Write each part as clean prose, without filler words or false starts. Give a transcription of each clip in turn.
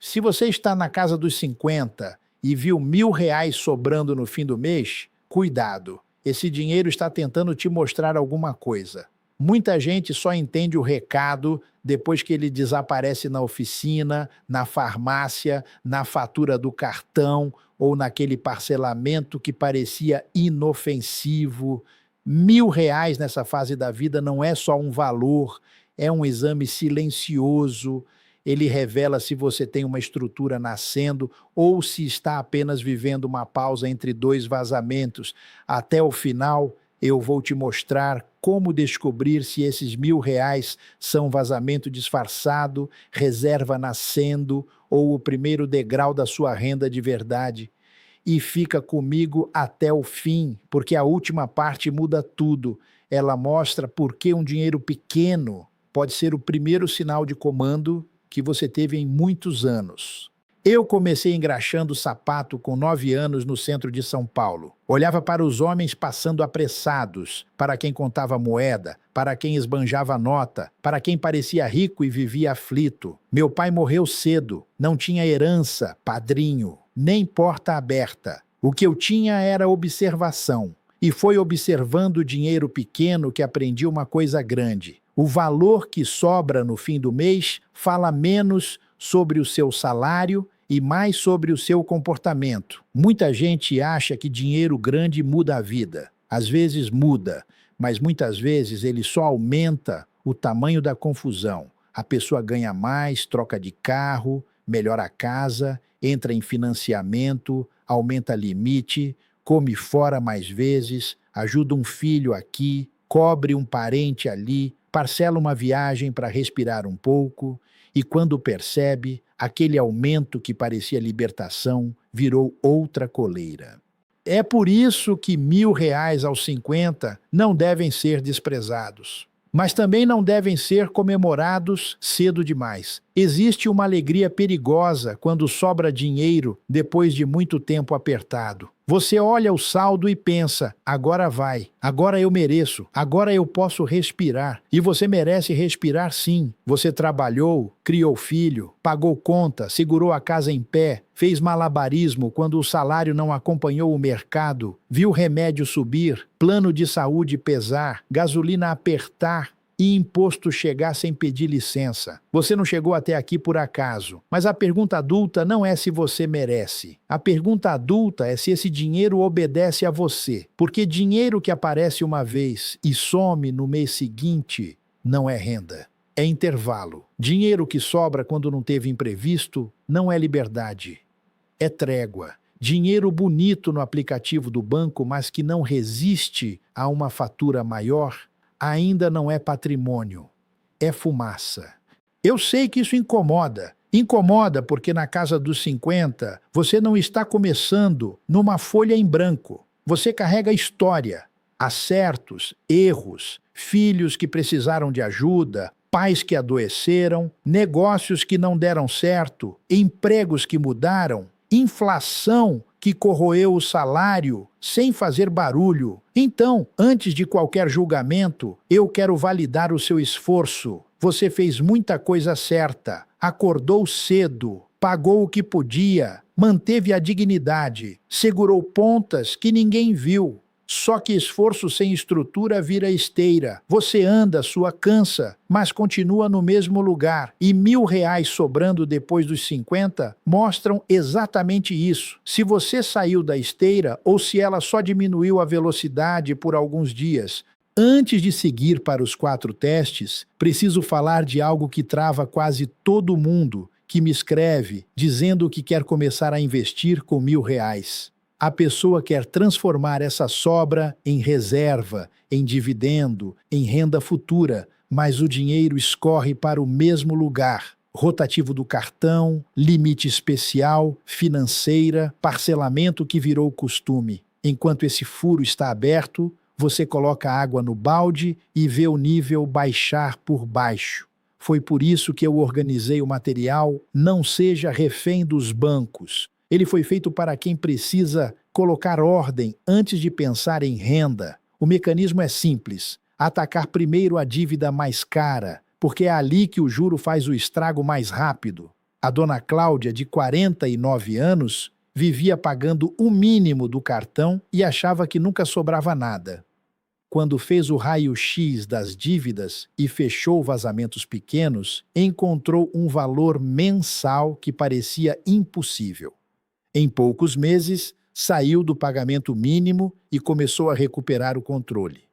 Se você está na casa dos 50 e viu R$ 1.000 sobrando no fim do mês, cuidado. Esse dinheiro está tentando te mostrar alguma coisa. Muita gente só entende o recado depois que ele desaparece na oficina, na farmácia, na fatura do cartão ou naquele parcelamento que parecia inofensivo. R$ 1.000 nessa fase da vida não é só um valor, é um exame silencioso. Ele revela se você tem uma estrutura nascendo ou se está apenas vivendo uma pausa entre dois vazamentos. Até o final, eu vou te mostrar como descobrir se esses R$ 1.000 são vazamento disfarçado, reserva nascendo ou o primeiro degrau da sua renda de verdade. E fica comigo até o fim, porque a última parte muda tudo. Ela mostra por que um dinheiro pequeno pode ser o primeiro sinal de comando que você teve em muitos anos. Eu comecei engraxando sapato com 9 anos no centro de São Paulo. Olhava para os homens passando apressados, para quem contava moeda, para quem esbanjava nota, para quem parecia rico e vivia aflito. Meu pai morreu cedo, não tinha herança, padrinho, nem porta aberta. O que eu tinha era observação. E foi observando o dinheiro pequeno que aprendi uma coisa grande. O valor que sobra no fim do mês fala menos sobre o seu salário e mais sobre o seu comportamento. Muita gente acha que dinheiro grande muda a vida. Às vezes muda, mas muitas vezes ele só aumenta o tamanho da confusão. A pessoa ganha mais, troca de carro, melhora a casa, entra em financiamento, aumenta limite, come fora mais vezes, ajuda um filho aqui, cobre um parente ali, parcela uma viagem para respirar um pouco, e quando percebe, aquele aumento que parecia libertação virou outra coleira. É por isso que R$ 1.000 aos 50 não devem ser desprezados. Mas também não devem ser comemorados cedo demais. Existe uma alegria perigosa quando sobra dinheiro depois de muito tempo apertado. Você olha o saldo e pensa, agora vai, agora eu mereço, agora eu posso respirar. E você merece respirar sim. Você trabalhou, criou filho, pagou conta, segurou a casa em pé, fez malabarismo quando o salário não acompanhou o mercado, viu remédio subir, plano de saúde pesar, gasolina apertar e imposto chegar sem pedir licença. Você não chegou até aqui por acaso. Mas a pergunta adulta não é se você merece. A pergunta adulta é se esse dinheiro obedece a você. Porque dinheiro que aparece uma vez e some no mês seguinte não é renda. É intervalo. Dinheiro que sobra quando não teve imprevisto não é liberdade. É trégua. Dinheiro bonito no aplicativo do banco, mas que não resiste a uma fatura maior, ainda não é patrimônio, é fumaça. Eu sei que isso incomoda. Incomoda porque na casa dos 50 você não está começando numa folha em branco. Você carrega história, acertos, erros, filhos que precisaram de ajuda, pais que adoeceram, negócios que não deram certo, empregos que mudaram, inflação que corroeu o salário sem fazer barulho. Então, antes de qualquer julgamento, eu quero validar o seu esforço. Você fez muita coisa certa, acordou cedo, pagou o que podia, manteve a dignidade, segurou pontas que ninguém viu. Só que esforço sem estrutura vira esteira. Você anda, sua cansa, mas continua no mesmo lugar. E R$ 1.000 sobrando depois dos 50 mostram exatamente isso. Se você saiu da esteira ou se ela só diminuiu a velocidade por alguns dias. Antes de seguir para os 4 testes, preciso falar de algo que trava quase todo mundo que me escreve dizendo que quer começar a investir com R$ 1.000. A pessoa quer transformar essa sobra em reserva, em dividendo, em renda futura, mas o dinheiro escorre para o mesmo lugar. Rotativo do cartão, limite especial, financeira, parcelamento que virou costume. Enquanto esse furo está aberto, você coloca água no balde e vê o nível baixar por baixo. Foi por isso que eu organizei o material Não Seja Refém dos Bancos. Ele foi feito para quem precisa colocar ordem antes de pensar em renda. O mecanismo é simples. Atacar primeiro a dívida mais cara, porque é ali que o juro faz o estrago mais rápido. A dona Cláudia, de 49 anos, vivia pagando o mínimo do cartão e achava que nunca sobrava nada. Quando fez o raio-x das dívidas e fechou vazamentos pequenos, encontrou um valor mensal que parecia impossível. Em poucos meses, saiu do pagamento mínimo e começou a recuperar o controle.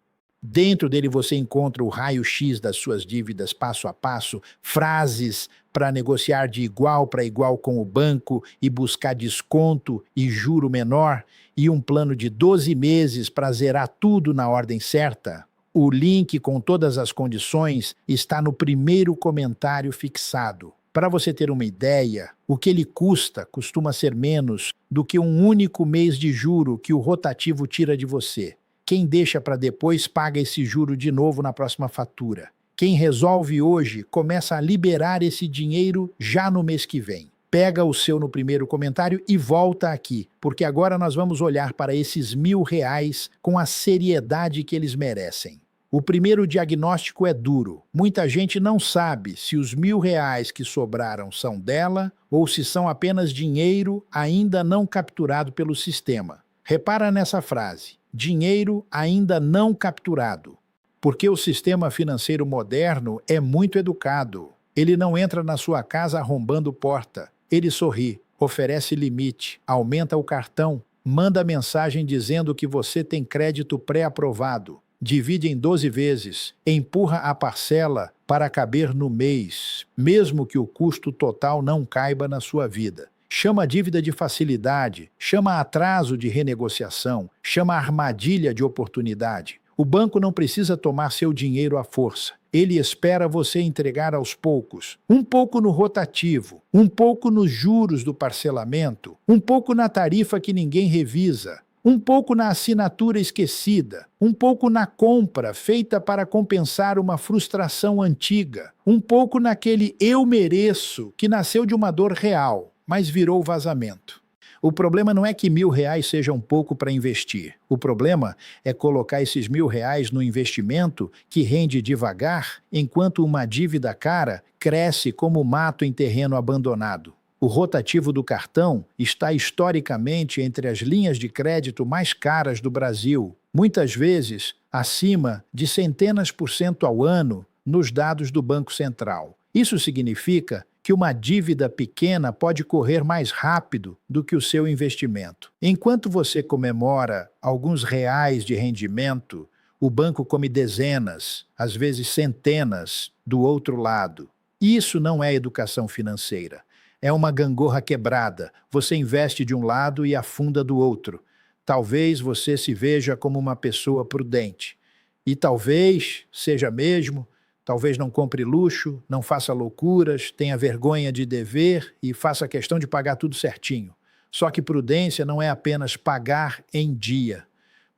Dentro dele você encontra o raio-x das suas dívidas passo a passo, frases para negociar de igual para igual com o banco e buscar desconto e juro menor, e um plano de 12 meses para zerar tudo na ordem certa. O link com todas as condições está no primeiro comentário fixado. Para você ter uma ideia, o que ele custa costuma ser menos do que um único mês de juro que o rotativo tira de você. Quem deixa para depois paga esse juro de novo na próxima fatura. Quem resolve hoje começa a liberar esse dinheiro já no mês que vem. Pega o seu no primeiro comentário e volta aqui, porque agora nós vamos olhar para esses R$ 1.000 com a seriedade que eles merecem. O primeiro diagnóstico é duro. Muita gente não sabe se os R$ 1.000 que sobraram são dela ou se são apenas dinheiro ainda não capturado pelo sistema. Repara nessa frase: dinheiro ainda não capturado. Porque o sistema financeiro moderno é muito educado. Ele não entra na sua casa arrombando porta. Ele sorri, oferece limite, aumenta o cartão, manda mensagem dizendo que você tem crédito pré-aprovado, divide em 12 vezes, empurra a parcela para caber no mês, mesmo que o custo total não caiba na sua vida. Chama dívida de facilidade, chama atraso de renegociação, chama armadilha de oportunidade. O banco não precisa tomar seu dinheiro à força. Ele espera você entregar aos poucos. Um pouco no rotativo, um pouco nos juros do parcelamento, um pouco na tarifa que ninguém revisa, um pouco na assinatura esquecida, um pouco na compra feita para compensar uma frustração antiga, um pouco naquele eu mereço que nasceu de uma dor real, mas virou vazamento. O problema não é que R$ 1.000 seja um pouco para investir. O problema é colocar esses R$ 1.000 no investimento que rende devagar, enquanto uma dívida cara cresce como mato em terreno abandonado. O rotativo do cartão está historicamente entre as linhas de crédito mais caras do Brasil, muitas vezes acima de centenas por cento ao ano nos dados do Banco Central. Isso significa que uma dívida pequena pode correr mais rápido do que o seu investimento. Enquanto você comemora alguns reais de rendimento, o banco come dezenas, às vezes centenas, do outro lado. Isso não é educação financeira. É uma gangorra quebrada. Você investe de um lado e afunda do outro. Talvez você se veja como uma pessoa prudente. E talvez seja mesmo. Talvez não compre luxo, não faça loucuras, tenha vergonha de dever e faça questão de pagar tudo certinho. Só que prudência não é apenas pagar em dia.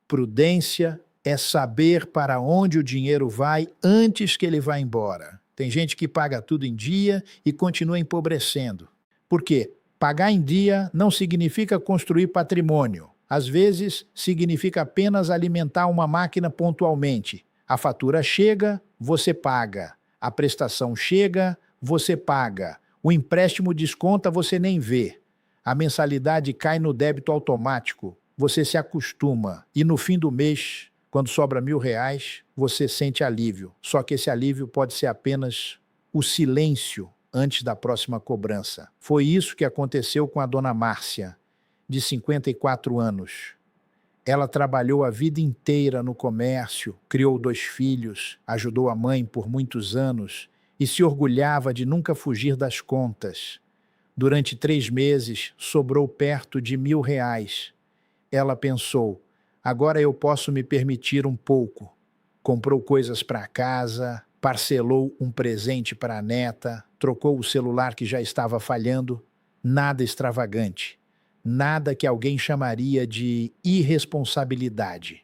Prudência é saber para onde o dinheiro vai antes que ele vá embora. Tem gente que paga tudo em dia e continua empobrecendo. Por quê? Pagar em dia não significa construir patrimônio. Às vezes, significa apenas alimentar uma máquina pontualmente. A fatura chega, você paga. A prestação chega, você paga. O empréstimo desconta, você nem vê. A mensalidade cai no débito automático. Você se acostuma. E no fim do mês, quando sobra R$ 1.000, você sente alívio. Só que esse alívio pode ser apenas o silêncio antes da próxima cobrança. Foi isso que aconteceu com a dona Márcia, de 54 anos. Ela trabalhou a vida inteira no comércio, criou 2 filhos, ajudou a mãe por muitos anos e se orgulhava de nunca fugir das contas. Durante 3 meses, sobrou perto de R$ 1.000. Ela pensou, agora eu posso me permitir um pouco. Comprou coisas para casa, parcelou um presente para a neta, trocou o celular que já estava falhando. Nada extravagante. Nada que alguém chamaria de irresponsabilidade.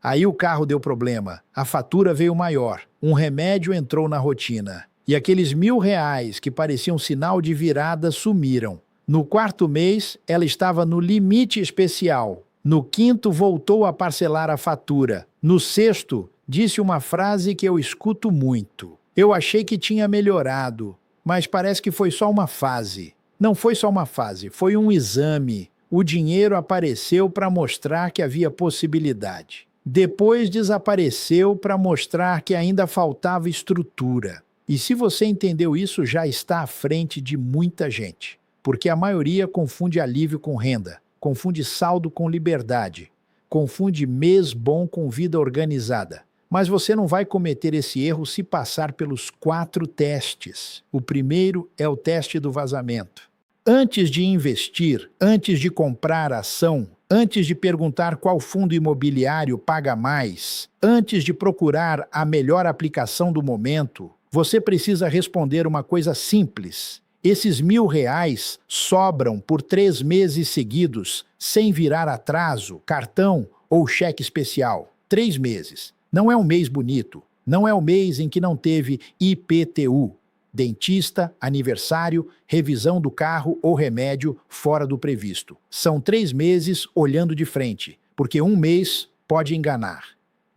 Aí o carro deu problema, a fatura veio maior, um remédio entrou na rotina. E aqueles R$ 1.000 que pareciam sinal de virada sumiram. No 4º mês, ela estava no limite especial. No 5º, voltou a parcelar a fatura. No 6º, disse uma frase que eu escuto muito. Eu achei que tinha melhorado, mas parece que foi só uma fase. Não foi só uma fase, foi um exame. O dinheiro apareceu para mostrar que havia possibilidade. Depois desapareceu para mostrar que ainda faltava estrutura. E se você entendeu isso, já está à frente de muita gente. Porque a maioria confunde alívio com renda, confunde saldo com liberdade, confunde mês bom com vida organizada. Mas você não vai cometer esse erro se passar pelos 4 testes. O primeiro é o teste do vazamento. Antes de investir, antes de comprar ação, antes de perguntar qual fundo imobiliário paga mais, antes de procurar a melhor aplicação do momento, você precisa responder uma coisa simples. Esses R$ 1.000 sobram por 3 meses seguidos, sem virar atraso, cartão ou cheque especial. 3 meses. Não é um mês bonito. Não é o mês em que não teve IPTU. Dentista, aniversário, revisão do carro ou remédio fora do previsto. São 3 meses olhando de frente, porque 1 mês pode enganar.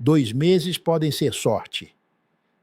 2 meses podem ser sorte.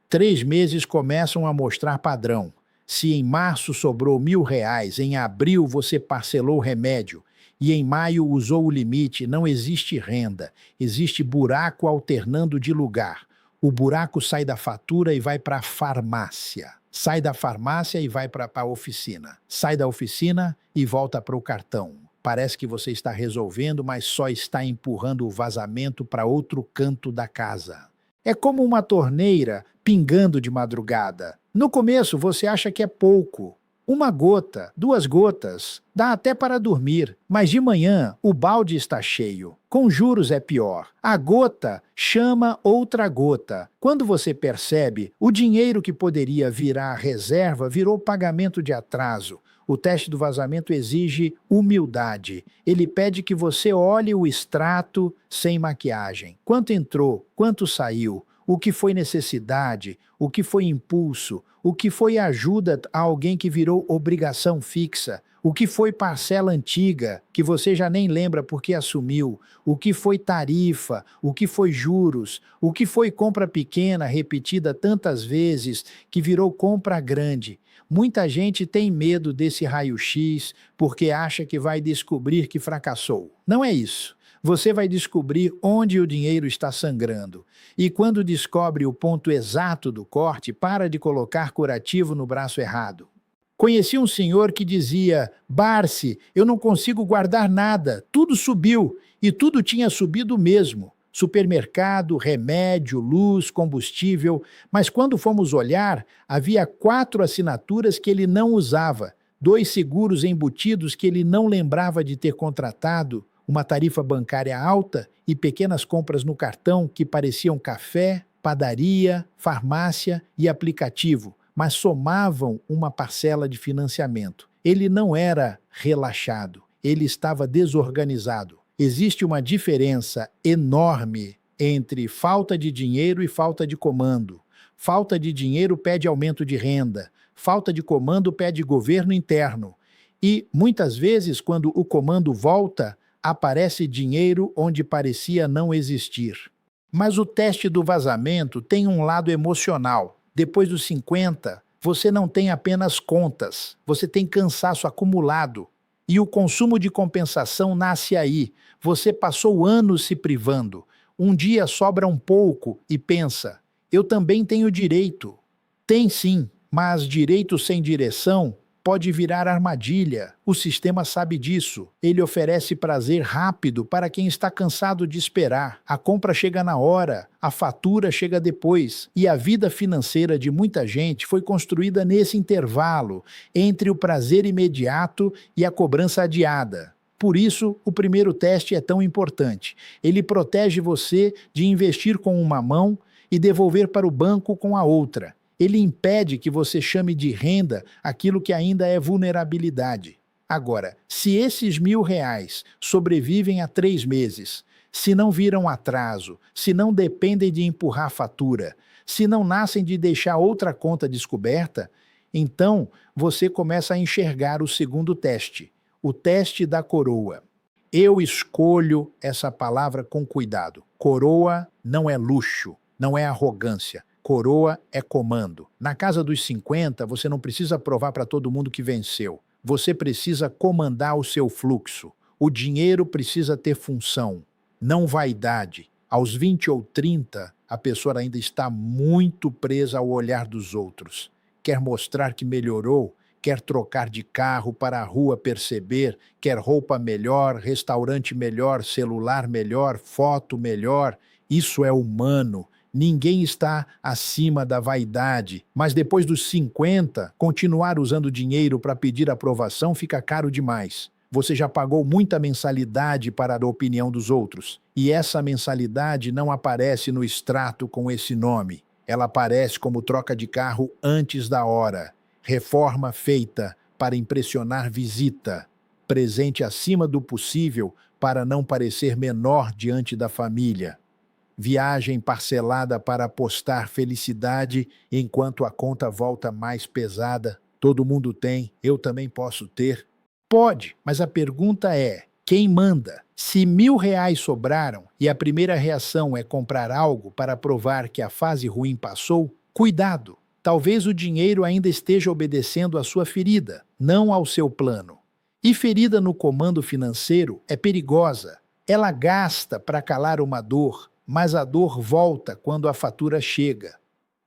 3 meses começam a mostrar padrão. Se em março sobrou R$ 1.000, em abril você parcelou o remédio e em maio usou o limite, não existe renda, existe buraco alternando de lugar. O buraco sai da fatura e vai para a farmácia. Sai da farmácia e vai para a oficina. Sai da oficina e volta para o cartão. Parece que você está resolvendo, mas só está empurrando o vazamento para outro canto da casa. É como uma torneira pingando de madrugada. No começo você acha que é pouco. 1 gota, 2 gotas, dá até para dormir. Mas de manhã o balde está cheio. Com juros é pior. A gota chama outra gota. Quando você percebe, o dinheiro que poderia virar reserva virou pagamento de atraso. O teste do vazamento exige humildade. Ele pede que você olhe o extrato sem maquiagem. Quanto entrou? Quanto saiu? O que foi necessidade? O que foi impulso? O que foi ajuda a alguém que virou obrigação fixa? O que foi parcela antiga, que você já nem lembra porque assumiu? O que foi tarifa? O que foi juros? O que foi compra pequena, repetida tantas vezes, que virou compra grande? Muita gente tem medo desse raio-x porque acha que vai descobrir que fracassou. Não é isso. Você vai descobrir onde o dinheiro está sangrando. E quando descobre o ponto exato do corte, para de colocar curativo no braço errado. Conheci um senhor que dizia: Barsi, eu não consigo guardar nada, tudo subiu, e tudo tinha subido mesmo. Supermercado, remédio, luz, combustível, mas quando fomos olhar, havia 4 assinaturas que ele não usava, 2 seguros embutidos que ele não lembrava de ter contratado, uma tarifa bancária alta e pequenas compras no cartão que pareciam café, padaria, farmácia e aplicativo, mas somavam uma parcela de financiamento. Ele não era relaxado, ele estava desorganizado. Existe uma diferença enorme entre falta de dinheiro e falta de comando. Falta de dinheiro pede aumento de renda, falta de comando pede governo interno. E, muitas vezes, quando o comando volta, aparece dinheiro onde parecia não existir. Mas o teste do vazamento tem um lado emocional. Depois dos 50, você não tem apenas contas, você tem cansaço acumulado. E o consumo de compensação nasce aí. Você passou anos se privando. Um dia sobra um pouco e pensa: eu também tenho direito. Tem sim, mas direito sem direção pode virar armadilha. O sistema sabe disso. Ele oferece prazer rápido para quem está cansado de esperar. A compra chega na hora, a fatura chega depois. E a vida financeira de muita gente foi construída nesse intervalo, entre o prazer imediato e a cobrança adiada. Por isso, o primeiro teste é tão importante. Ele protege você de investir com uma mão e devolver para o banco com a outra. Ele impede que você chame de renda aquilo que ainda é vulnerabilidade. Agora, se esses R$ 1.000 sobrevivem a 3 meses, se não viram atraso, se não dependem de empurrar fatura, se não nascem de deixar outra conta descoberta, então você começa a enxergar o segundo teste, o teste da coroa. Eu escolho essa palavra com cuidado. Coroa não é luxo, não é arrogância. Coroa é comando. Na casa dos 50, você não precisa provar para todo mundo que venceu. Você precisa comandar o seu fluxo. O dinheiro precisa ter função, não vaidade. Aos 20 ou 30, a pessoa ainda está muito presa ao olhar dos outros. Quer mostrar que melhorou, quer trocar de carro para a rua perceber, quer roupa melhor, restaurante melhor, celular melhor, foto melhor. Isso é humano. Ninguém está acima da vaidade. Mas depois dos 50, continuar usando dinheiro para pedir aprovação fica caro demais. Você já pagou muita mensalidade para a opinião dos outros. E essa mensalidade não aparece no extrato com esse nome. Ela aparece como troca de carro antes da hora. Reforma feita para impressionar visita. Presente acima do possível para não parecer menor diante da família. Viagem parcelada para apostar felicidade enquanto a conta volta mais pesada. Todo mundo tem, eu também posso ter. Pode, mas a pergunta é, quem manda? Se R$ 1.000 sobraram e a primeira reação é comprar algo para provar que a fase ruim passou, cuidado! Talvez o dinheiro ainda esteja obedecendo à sua ferida, não ao seu plano. E ferida no comando financeiro é perigosa. Ela gasta para calar uma dor, mas a dor volta quando a fatura chega.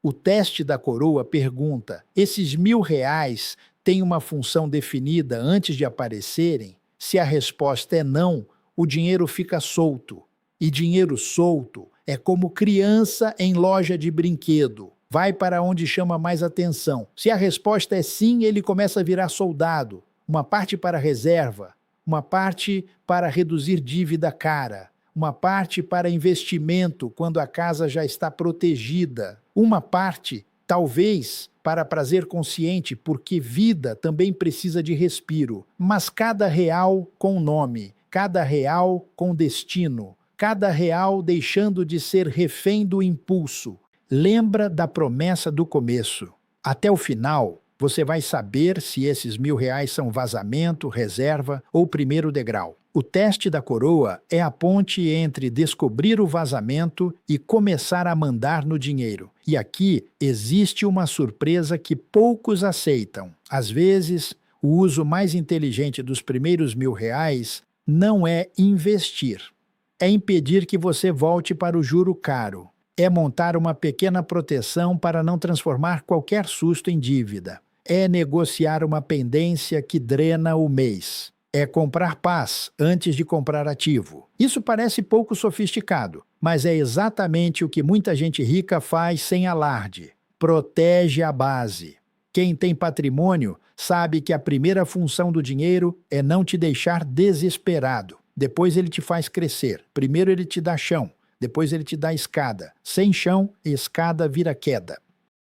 O teste da coroa pergunta, esses R$ 1.000 têm uma função definida antes de aparecerem? Se a resposta é não, o dinheiro fica solto. E dinheiro solto é como criança em loja de brinquedo. Vai para onde chama mais atenção. Se a resposta é sim, ele começa a virar soldado. Uma parte para reserva, uma parte para reduzir dívida cara, uma parte para investimento quando a casa já está protegida, uma parte, talvez, para prazer consciente, porque vida também precisa de respiro. Mas cada real com nome, cada real com destino, cada real deixando de ser refém do impulso. Lembra da promessa do começo. Até o final, você vai saber se esses R$ 1.000 são vazamento, reserva ou primeiro degrau. O teste da coroa é a ponte entre descobrir o vazamento e começar a mandar no dinheiro. E aqui existe uma surpresa que poucos aceitam. Às vezes, o uso mais inteligente dos primeiros R$ 1.000 não é investir. É impedir que você volte para o juro caro. É montar uma pequena proteção para não transformar qualquer susto em dívida. É negociar uma pendência que drena o mês. É comprar paz antes de comprar ativo. Isso parece pouco sofisticado, mas é exatamente o que muita gente rica faz sem alarde. Protege a base. Quem tem patrimônio sabe que a primeira função do dinheiro é não te deixar desesperado. Depois ele te faz crescer. Primeiro ele te dá chão, depois ele te dá escada. Sem chão, escada vira queda.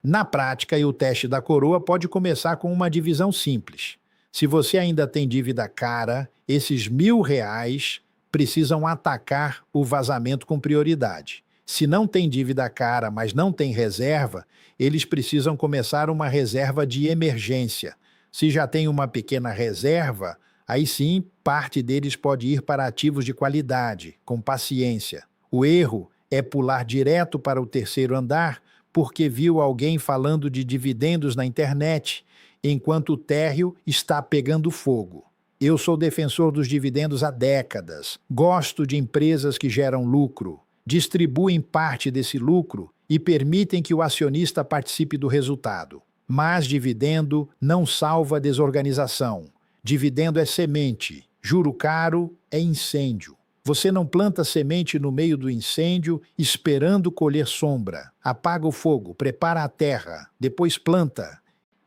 Na prática, o teste da coroa pode começar com uma divisão simples. Se você ainda tem dívida cara, esses R$ 1.000 precisam atacar o vazamento com prioridade. Se não tem dívida cara, mas não tem reserva, eles precisam começar uma reserva de emergência. Se já tem uma pequena reserva, aí sim, parte deles pode ir para ativos de qualidade, com paciência. O erro é pular direto para o terceiro andar porque viu alguém falando de dividendos na internet, enquanto o térreo está pegando fogo. Eu sou defensor dos dividendos há décadas. Gosto de empresas que geram lucro, distribuem parte desse lucro e permitem que o acionista participe do resultado. Mas dividendo não salva a desorganização. Dividendo é semente, juro caro é incêndio. Você não planta semente no meio do incêndio esperando colher sombra. Apaga o fogo, prepara a terra, depois planta.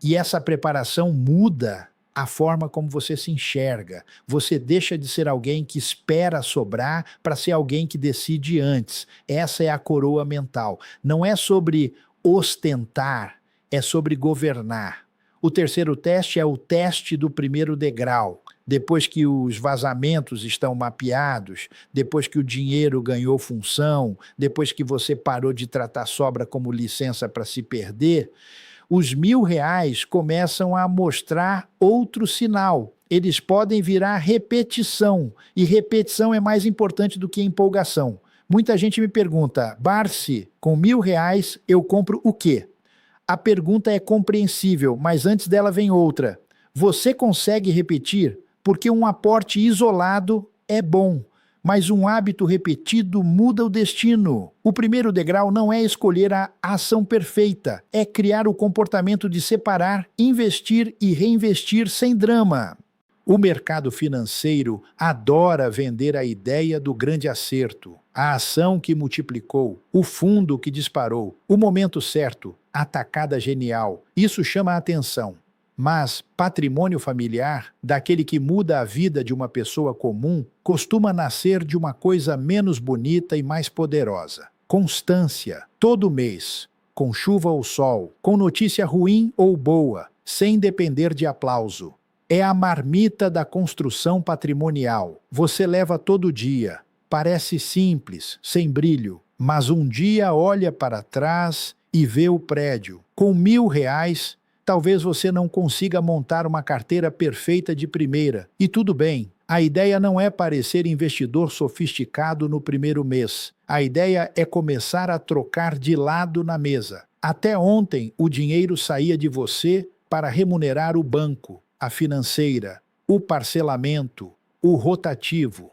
E essa preparação muda a forma como você se enxerga. Você deixa de ser alguém que espera sobrar para ser alguém que decide antes. Essa é a coroa mental. Não é sobre ostentar, é sobre governar. O terceiro teste é o teste do primeiro degrau. Depois que os vazamentos estão mapeados, depois que o dinheiro ganhou função, depois que você parou de tratar sobra como licença para se perder, os R$ 1.000 começam a mostrar outro sinal. Eles podem virar repetição, e repetição é mais importante do que empolgação. Muita gente me pergunta, Barsi, com R$ 1.000 eu compro o quê? A pergunta é compreensível, mas antes dela vem outra. Você consegue repetir? Porque um aporte isolado é bom, mas um hábito repetido muda o destino. O primeiro degrau não é escolher a ação perfeita, é criar o comportamento de separar, investir e reinvestir sem drama. O mercado financeiro adora vender a ideia do grande acerto, a ação que multiplicou, o fundo que disparou, o momento certo, a tacada genial. Isso chama a atenção. Mas patrimônio familiar, daquele que muda a vida de uma pessoa comum, costuma nascer de uma coisa menos bonita e mais poderosa. Constância, todo mês, com chuva ou sol, com notícia ruim ou boa, sem depender de aplauso. É a marmita da construção patrimonial. Você leva todo dia. Parece simples, sem brilho, mas um dia olha para trás e vê o prédio. Com R$ 1.000, talvez você não consiga montar uma carteira perfeita de primeira. E tudo bem, a ideia não é parecer investidor sofisticado no primeiro mês. A ideia é começar a trocar de lado na mesa. Até ontem, o dinheiro saía de você para remunerar o banco, a financeira, o parcelamento, o rotativo.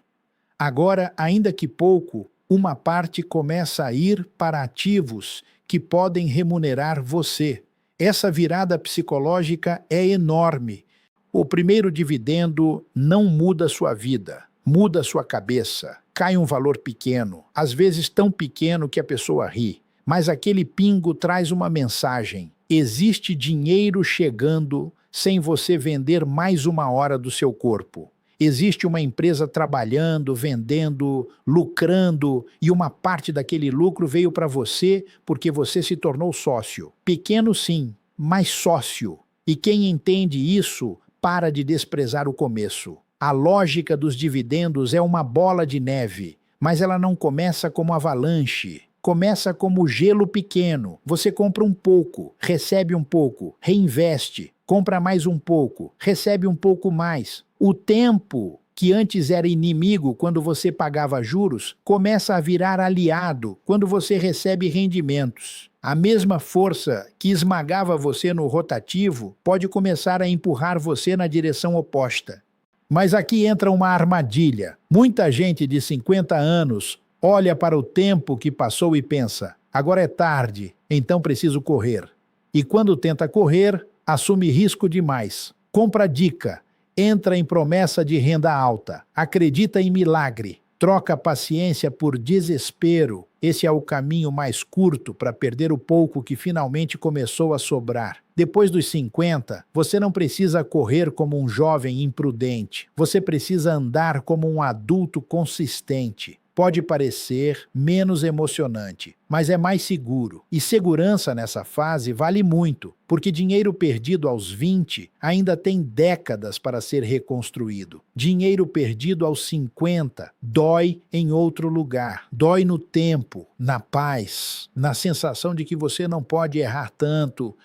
Agora, ainda que pouco, uma parte começa a ir para ativos que podem remunerar você. Essa virada psicológica é enorme. O primeiro dividendo não muda sua vida, muda sua cabeça. Cai um valor pequeno, às vezes tão pequeno que a pessoa ri. Mas aquele pingo traz uma mensagem. Existe dinheiro chegando sem você vender mais uma hora do seu corpo. Existe uma empresa trabalhando, vendendo, lucrando, e uma parte daquele lucro veio para você porque você se tornou sócio. Pequeno sim, mas sócio. E quem entende isso, para de desprezar o começo. A lógica dos dividendos é uma bola de neve, mas ela não começa como avalanche. Começa como gelo pequeno. Você compra um pouco, recebe um pouco, reinveste, compra mais um pouco, recebe um pouco mais. O tempo, que antes era inimigo quando você pagava juros, começa a virar aliado quando você recebe rendimentos. A mesma força que esmagava você no rotativo pode começar a empurrar você na direção oposta. Mas aqui entra uma armadilha. Muita gente de 50 anos olha para o tempo que passou e pensa, agora é tarde, então preciso correr. E quando tenta correr, assume risco demais. Compra dica, entra em promessa de renda alta, acredita em milagre, troca paciência por desespero. Esse é o caminho mais curto para perder o pouco que finalmente começou a sobrar. Depois dos 50, você não precisa correr como um jovem imprudente. Você precisa andar como um adulto consistente. Pode parecer menos emocionante, mas é mais seguro. E segurança nessa fase vale muito, porque dinheiro perdido aos 20 ainda tem décadas para ser reconstruído. Dinheiro perdido aos 50 dói em outro lugar. Dói no tempo, na paz, na sensação de que você não pode errar tanto.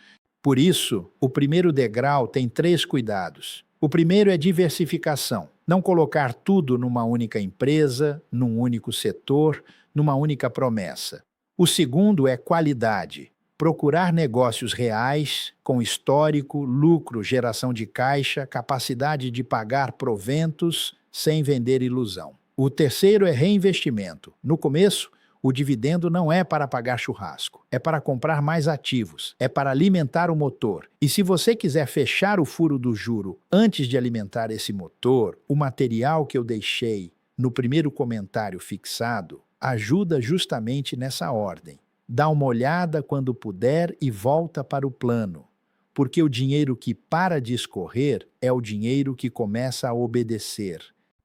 Por isso, o primeiro degrau tem 3 cuidados. O primeiro é diversificação. Não colocar tudo numa única empresa, num único setor, numa única promessa. O segundo é qualidade. Procurar negócios reais, com histórico, lucro, geração de caixa, capacidade de pagar proventos, sem vender ilusão. O terceiro é reinvestimento. No começo, o dividendo não é para pagar churrasco, é para comprar mais ativos, é para alimentar o motor. E se você quiser fechar o furo do juro antes de alimentar esse motor, o material que eu deixei no primeiro comentário fixado ajuda justamente nessa ordem. Dá uma olhada quando puder e volta para o plano, porque o dinheiro que para de escorrer é o dinheiro que começa a obedecer.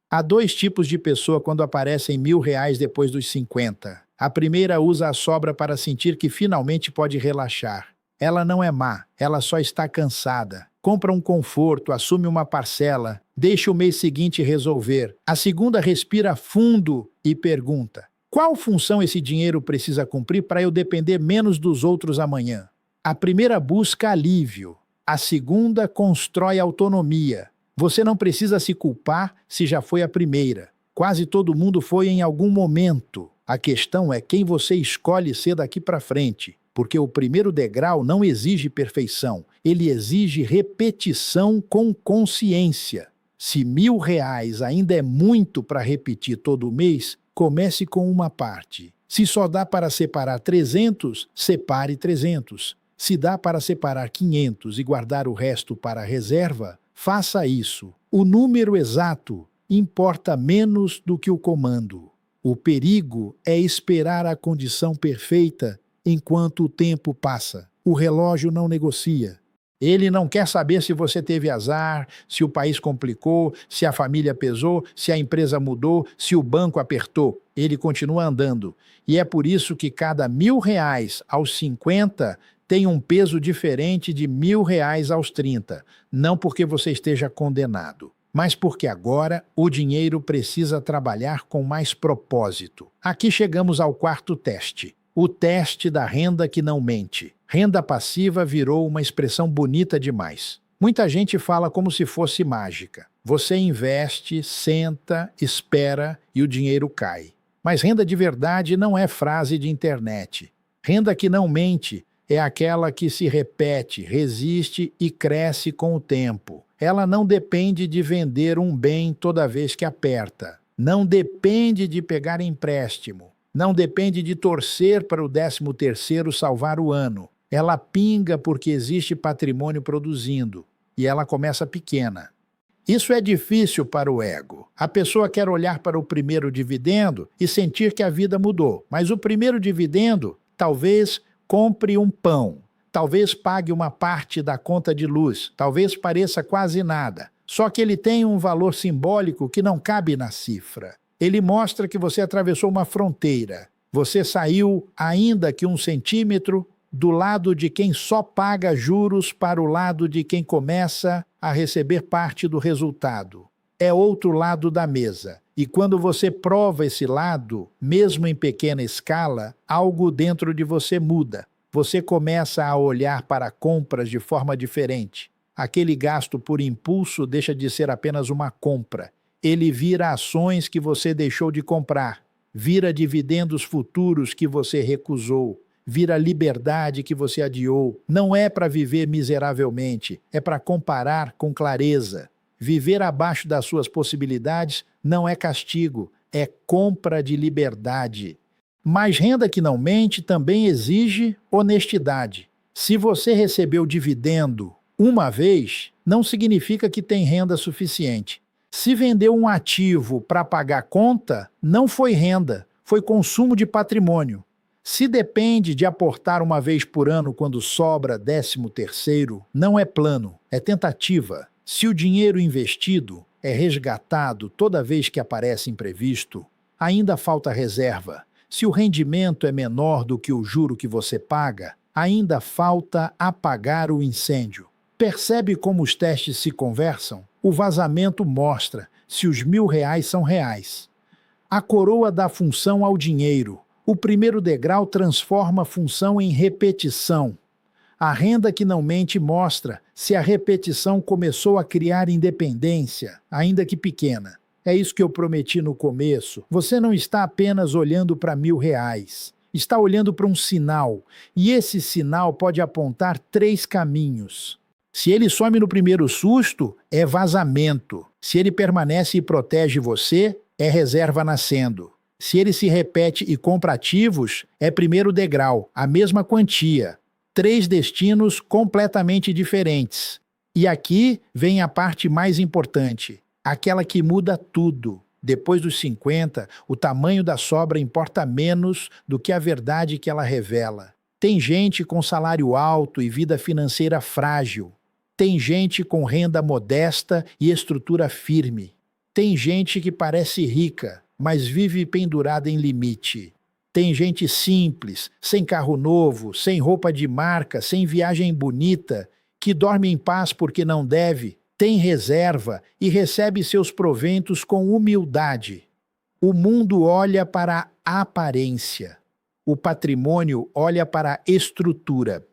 Há 2 tipos de pessoa quando aparecem R$ 1.000 depois dos 50. A primeira usa a sobra para sentir que finalmente pode relaxar. Ela não é má, ela só está cansada. Compra um conforto, assume uma parcela, deixa o mês seguinte resolver. A segunda respira fundo e pergunta: qual função esse dinheiro precisa cumprir para eu depender menos dos outros amanhã? A primeira busca alívio, a segunda constrói autonomia. Você não precisa se culpar se já foi a primeira. Quase todo mundo foi em algum momento. A questão é quem você escolhe ser daqui para frente, porque o primeiro degrau não exige perfeição, ele exige repetição com consciência. Se R$ 1.000 ainda é muito para repetir todo mês, comece com uma parte. Se só dá para separar 300, separe 300. Se dá para separar 500 e guardar o resto para a reserva, faça isso. O número exato importa menos do que o comando. O perigo é esperar a condição perfeita enquanto o tempo passa. O relógio não negocia. Ele não quer saber se você teve azar, se o país complicou, se a família pesou, se a empresa mudou, se o banco apertou. Ele continua andando. E é por isso que cada R$ 1.000 aos 50 tem um peso diferente de R$ 1.000 aos 30. Não porque você esteja condenado, mas porque agora o dinheiro precisa trabalhar com mais propósito. Aqui chegamos ao quarto teste. O teste da renda que não mente. Renda passiva virou uma expressão bonita demais. Muita gente fala como se fosse mágica. Você investe, senta, espera e o dinheiro cai. Mas renda de verdade não é frase de internet. Renda que não mente é aquela que se repete, resiste e cresce com o tempo. Ela não depende de vender um bem toda vez que aperta. Não depende de pegar empréstimo. Não depende de torcer para o 13º salvar o ano. Ela pinga porque existe patrimônio produzindo. E ela começa pequena. Isso é difícil para o ego. A pessoa quer olhar para o primeiro dividendo e sentir que a vida mudou. Mas o primeiro dividendo talvez compre um pão. Talvez pague uma parte da conta de luz. Talvez pareça quase nada. Só que ele tem um valor simbólico que não cabe na cifra. Ele mostra que você atravessou uma fronteira. Você saiu, ainda que 1 centímetro, do lado de quem só paga juros para o lado de quem começa a receber parte do resultado. É outro lado da mesa. E quando você prova esse lado, mesmo em pequena escala, algo dentro de você muda. Você começa a olhar para compras de forma diferente. Aquele gasto por impulso deixa de ser apenas uma compra. Ele vira ações que você deixou de comprar, vira dividendos futuros que você recusou, vira liberdade que você adiou. Não é para viver miseravelmente, é para comparar com clareza. Viver abaixo das suas possibilidades não é castigo, é compra de liberdade. Mas renda que não mente também exige honestidade. Se você recebeu dividendo uma vez, não significa que tem renda suficiente. Se vendeu um ativo para pagar conta, não foi renda, foi consumo de patrimônio. Se depende de aportar uma vez por ano quando sobra 13º, não é plano, é tentativa. Se o dinheiro investido é resgatado toda vez que aparece imprevisto, ainda falta reserva. Se o rendimento é menor do que o juro que você paga, ainda falta apagar o incêndio. Percebe como os testes se conversam? O vazamento mostra se os R$ 1.000 são reais. A coroa dá função ao dinheiro. O primeiro degrau transforma a função em repetição. A renda que não mente mostra se a repetição começou a criar independência, ainda que pequena. É isso que eu prometi no começo. Você não está apenas olhando para R$ 1.000. Está olhando para um sinal. E esse sinal pode apontar 3 caminhos. Se ele some no primeiro susto, é vazamento. Se ele permanece e protege você, é reserva nascendo. Se ele se repete e compra ativos, é primeiro degrau, a mesma quantia. 3 destinos completamente diferentes. E aqui vem a parte mais importante, aquela que muda tudo. Depois dos 50, o tamanho da sobra importa menos do que a verdade que ela revela. Tem gente com salário alto e vida financeira frágil. Tem gente com renda modesta e estrutura firme. Tem gente que parece rica, mas vive pendurada em limite. Tem gente simples, sem carro novo, sem roupa de marca, sem viagem bonita, que dorme em paz porque não deve, tem reserva e recebe seus proventos com humildade. O mundo olha para a aparência. O patrimônio olha para a estrutura.